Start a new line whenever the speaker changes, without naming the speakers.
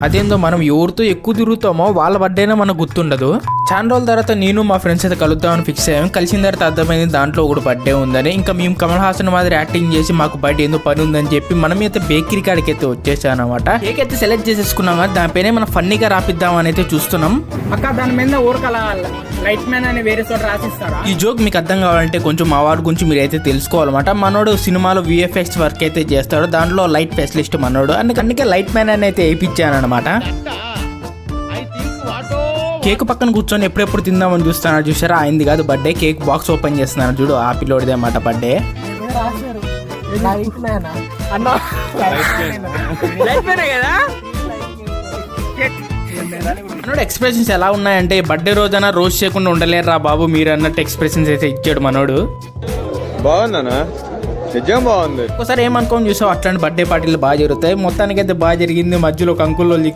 అదేందో మనం ఎవరితో ఎక్కువ తిరుగుతామో వాళ్ళ బర్త్డేనే మనకు గుర్తుండదు. చాలా రోజుల తర్వాత నేను మా ఫ్రెండ్స్ అయితే కలుద్దామని ఫిక్స్ అయ్యాం. కలిసిన తర్వాత అర్థమైంది దాంట్లో ఒకటి బర్త్డే ఉందని. ఇంకా మేము కమల్ హాసన్ మాదిరి యాక్టింగ్ చేసి మాకు బర్త్డే ఎందుకు పని ఉందని చెప్పి మనం అయితే బేకరీ కాడికి అయితే వచ్చేసాం అనమాట. కేక్ అయితే సెలెక్ట్ చేసేసుకున్నాం కదా, దానిపైన మనం ఫన్నీగా రాపిద్దాం అని అయితే చూస్తున్నాం.
అక్క దాని మీద ఊరకల లైట్ మ్యాన్ అని వేరే చోట రాసిస్తారా?
ఈ జోక్ మీకు అర్థం కావాలంటే కొంచెం మా వాడి గురించి మీరు అయితే తెలుసుకోవాలన్నమాట. మనోడు సినిమాలో విఎఫ్ఎక్స్ వర్క్ అయితే చేస్తాడు, దాంట్లో లైట్ స్పెషలిస్ట్ మనోడు. అందుకే లైట్ మ్యాన్ అని అయితే వేయించాను అనమాట. కేక్ పక్కన కూర్చొని ఎప్పుడెప్పుడు తిందామని చూస్తాను. చూసారా, అయింది కాదు బర్త్డే. కేక్ బాక్స్ ఓపెన్ చేస్తున్నాను చూడు, ఆ పిల్లోడిదే అన్నమాట బర్త్డే. మనోడు ఎక్స్ప్రెషన్స్ ఎలా ఉన్నాయంటే బర్త్డే రోజైనా రోజు చేయకుండా ఉండలేరు రా బాబు మీరు అన్నట్టు ఎక్స్ప్రెషన్స్ అయితే ఇచ్చాడు మనోడు.
బాగుందనా? నిజం బాగుంది.
ఒకసారి ఏమనుకోని చూసావు, అట్లాంటి బర్త్డే పార్టీలు బాగా జరుగుతాయి. మొత్తానికి అయితే బాగా జరిగింది. మధ్యలో ఒక అంకుల్లో